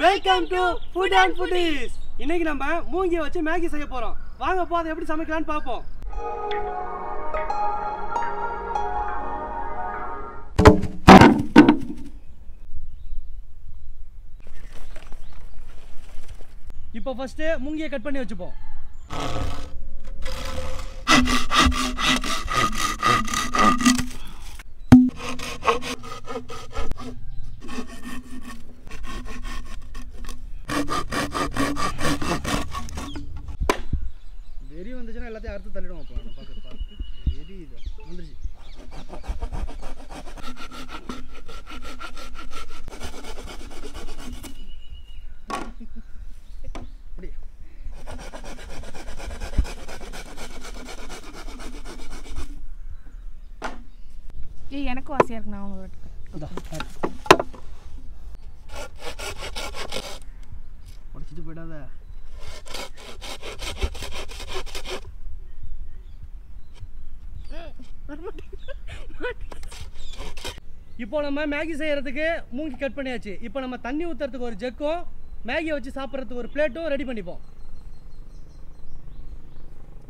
Welcome to Food&Foodies. இன்னைக்கு நம்ம மூங்கியை வச்சு மேகி செய்ய போறோம். வாங்க போ அதை எப்படி சமைக்கலாம்னு பாப்போம். இப்போ ஃபர்ஸ்ட் மூங்கியை கட் பண்ணி வச்சுப்போம். வெறி வந்துச்சுன்னா எல்லாத்தையும் அறுத்து தள்ளிடுவோம். அப்போ நான் பார்த்து வெறி இது வந்துருச்சு. ஏய் எனக்கும் ஆசையா இருக்கு நான் உனக்கு வெட்டுறேன். உடைச்சிட்டு போயிடாத. இப்போ நம்ம மேகி செய்யறதுக்கு மூங்கி கட் பண்ணியாச்சு. இப்போ நம்ம தண்ணி ஊத்துறதுக்கு ஒரு ஜக்கும் மேகியை வச்சு சாப்பிட்றதுக்கு ஒரு பிளேட்டும் ரெடி பண்ணிப்போம்.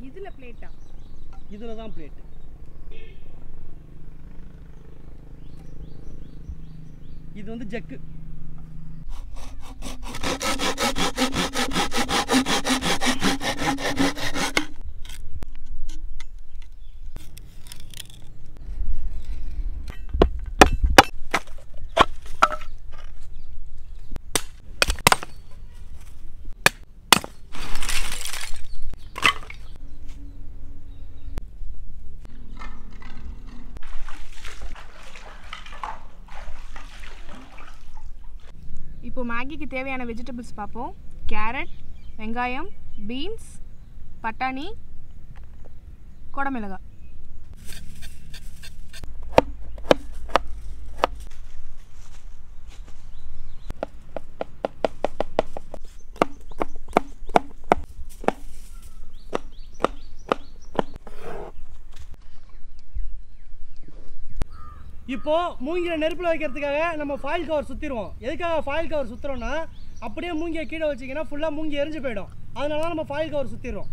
இதுல பிளேட்டா? இதுல தான் பிளேட். இது வந்து ஜக்கு. இப்போ மேகிக்கு தேவையான வெஜிடபிள்ஸ் பார்ப்போம். கேரட், வெங்காயம், பீன்ஸ், பட்டாணி, கொடமிளகாய். இப்போ மூங்கில நெருப்பில் வைக்கிறதுக்காக நம்ம ஃபாயில் கவர் சுற்றிடுவோம். எதுக்காக ஃபாயில் கவர் சுற்றுறோன்னா அப்படியே மூங்கியை கீழே வச்சிங்கன்னா ஃபுல்லாக மூங்கி எரிஞ்சு போயிடும். அதனால தான் நம்ம ஃபாயில் கவர் சுற்றிடுறோம்.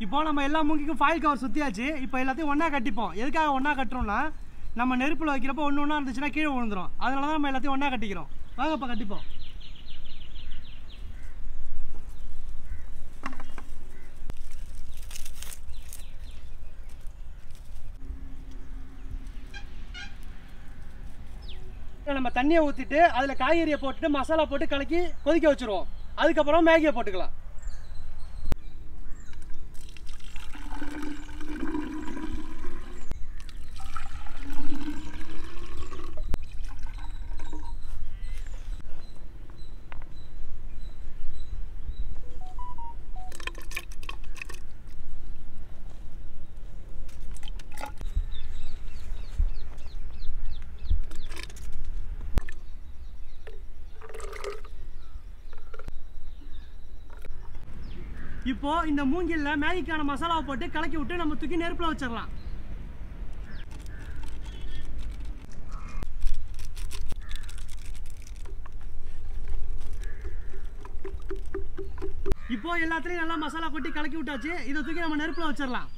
இப்போ நம்ம எல்லா மூங்கிக்கும் ஃபாயில் கவர் சுற்றியாச்சு. இப்போ எல்லாத்தையும் ஒன்றா கட்டிப்போம். எதுக்காக ஒன்றா கட்டுறோம்னா நம்ம நெருப்பில் வைக்கிறப்போ ஒன்று ஒன்றா இருந்துச்சுன்னா கீழே விழுந்துடும். அதனால தான் நம்ம எல்லாத்தையும் ஒன்றா கட்டிக்கிறோம். வாங்க இப்போ கட்டிப்போம். நம்ம தண்ணியை ஊற்றிட்டு அதில் காய்கறியை போட்டுட்டு மசாலா போட்டு கலக்கி கொதிக்க வச்சுருவோம். அதுக்கப்புறம் மேகியை போட்டுக்கலாம். இப்போ இந்த மூங்கில்ல மேகிக்கான மசாலாவை போட்டு கலக்கி விட்டு நம்ம தூக்கி நெருப்புல வச்சிடலாம். இப்போ எல்லாத்துலயும் நல்லா மசாலா கொட்டி கலக்கி விட்டாச்சு. இதை தூக்கி நம்ம நெருப்புல வச்சிடலாம்.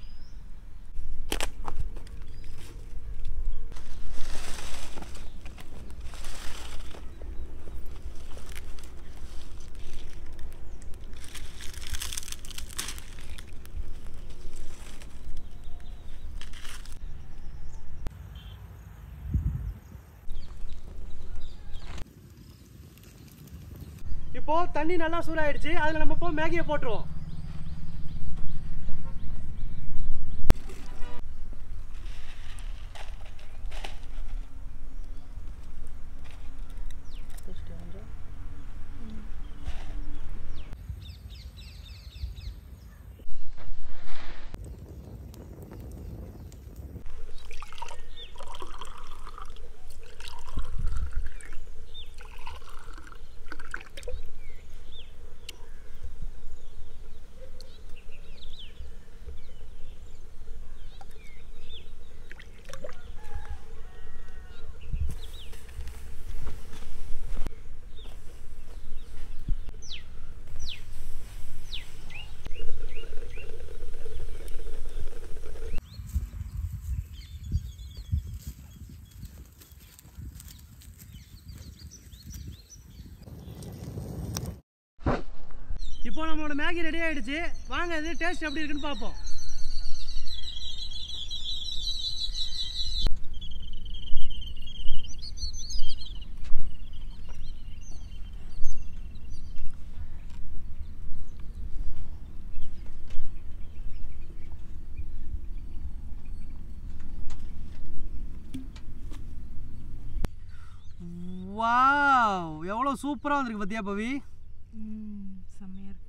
இப்போ தண்ணி நல்லா சூடாயிடுச்சு. அதில் நம்ம இப்போ மேகியை போட்டுருவோம். இப்போ நம்மளோட மேகி ரெடி ஆயிடுச்சு. வாங்க இது டேஸ்ட் எப்படி இருக்குன்னு பார்ப்போம். வாவ், எவ்வளோ சூப்பராக வந்திருக்கு பார்த்தியா பவி? செம்மையா இருக்கு.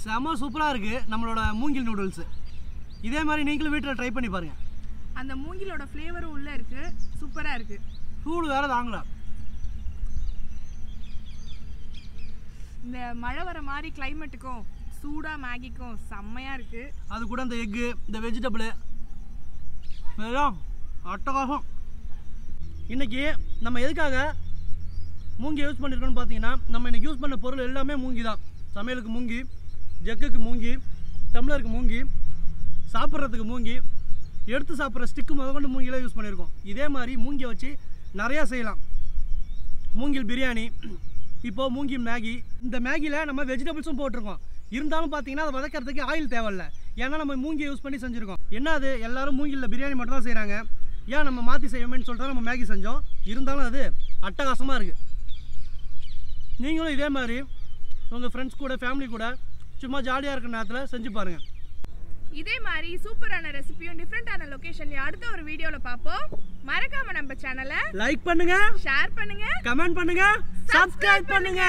செம சூப்பராக இருக்குது நம்மளோட மூங்கில் நூடுல்ஸு. இதே மாதிரி நீங்களும் வீட்டில் ட்ரை பண்ணி பாருங்கள். அந்த மூங்கிலோட ஃப்ளேவரும் உள்ளே இருக்குது, சூப்பராக இருக்குது. சூடு வேறு தாங்கல. இந்த மழை வர மாதிரி கிளைமேட்டுக்கும் சூடாக மேகிக்கும் செம்மையாக இருக்குது. அது கூட இந்த எக்கு, இந்த வெஜிடபிள் எல்லாம் அட்டகாசம். இன்றைக்கி நம்ம எதுக்காக மூங்கி யூஸ் பண்ணியிருக்கோன்னு பார்த்தீங்கன்னா, நம்ம இன்றைக்கி யூஸ் பண்ண பொருள் எல்லாமே மூங்கி தான். சமையலுக்கு மூங்கி, ஜக்குக்கு மூங்கி, டம்ளருக்கு மூங்கி, சாப்பிட்றதுக்கு மூங்கி, எடுத்து சாப்பிட்ற ஸ்டிக்கு முதற்கொண்டு மூங்கிலாம் யூஸ் பண்ணியிருக்கோம். இதே மாதிரி மூங்கியை வச்சு நிறையா செய்யலாம். மூங்கில் பிரியாணி, இப்போது மூங்கி மேகி. இந்த மேகியில் நம்ம வெஜிடபிள்ஸும் போட்டிருக்கோம். இருந்தாலும் பார்த்தீங்கன்னா அதை வதக்கிறதுக்கு ஆயில் தேவையில்லை. ஏன்னா நம்ம மூங்கியை யூஸ் பண்ணி செஞ்சுருக்கோம். என்ன அது எல்லோரும் மூங்கிலில் பிரியாணி மட்டும் தான் செய்கிறாங்க, ஏன் நம்ம மாற்றி செய்வோமேன்னு சொல்லிட்டு நம்ம மேகி செஞ்சோம். இருந்தாலும் அது அட்டகாசமாக இருக்குது. நீங்களும் இதே மாதிரி உங்கள் ஃப்ரெண்ட்ஸ் கூட, ஃபேமிலி கூட சும்மா ஜாலியாக இருக்கிற நேரத்தில் செஞ்சு பாருங்கள். இதே மாதிரி சூப்பரான ரெசிபியும் டிஃப்ரெண்டான லொகேஷன்லயும் அடுத்த ஒரு வீடியோல பாப்போம். மறக்காம நம்ம சேனலை லைக் பண்ணுங்க, ஷேர் பண்ணுங்க, கமெண்ட் பண்ணுங்க, சப்ஸ்கிரைப் பண்ணுங்க.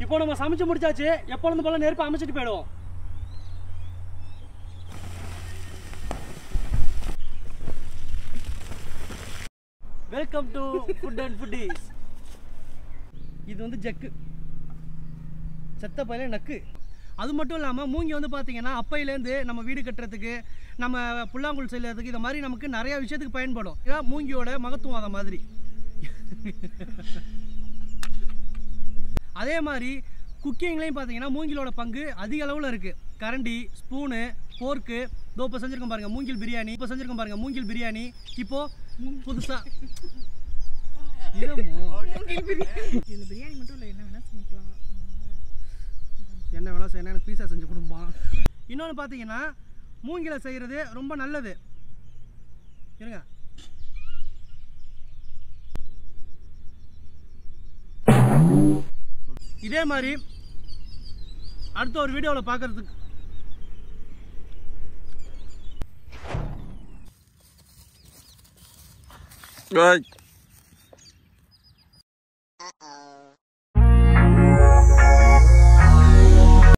இப்போ நம்ம சமைச்சு முடிச்சாச்சு. எப்பொழுது போல நெருப்பு அமைச்சிட்டு போயிடுவோம். Welcome to food and foodies. இது வந்து ஜக்கு, செத்த பையில நக்கு. அது மட்டும் இல்லாமல் மூங்கி வந்து பார்த்தீங்கன்னா அப்பையிலேருந்து நம்ம வீடு கட்டுறதுக்கு, நம்ம புல்லாங்குழல் செய்யறதுக்கு, இந்த மாதிரி நமக்கு நிறையா விஷயத்துக்கு பயன்படும். இதான் மூங்கியோட மகத்துவம். அதை மாதிரி அதே மாதிரி குக்கிங்லேயும் பார்த்தீங்கன்னா மூங்கிலோட பங்கு அதிக அளவில் இருக்குது. கரண்டி, ஸ்பூனு, போர்க்கு. இப்போ செஞ்சுருக்கோம் பாருங்கள் மூங்கில் பிரியாணி. மூங்கில் பிரியாணி. இப்போது புதுசாக பிரியாணி மட்டும் இல்லை, என்ன வேணால் சமைக்கலாம். என்ன வேணால் செய்யணும், எனக்கு பீஸா செஞ்சு கொடுப்பான். இன்னொன்று பார்த்தீங்கன்னா மூங்கில செய்கிறது ரொம்ப நல்லது. இருங்க, இதே மாதிரி அடுத்த ஒரு வீடியோவில் பார்க்கறதுக்கு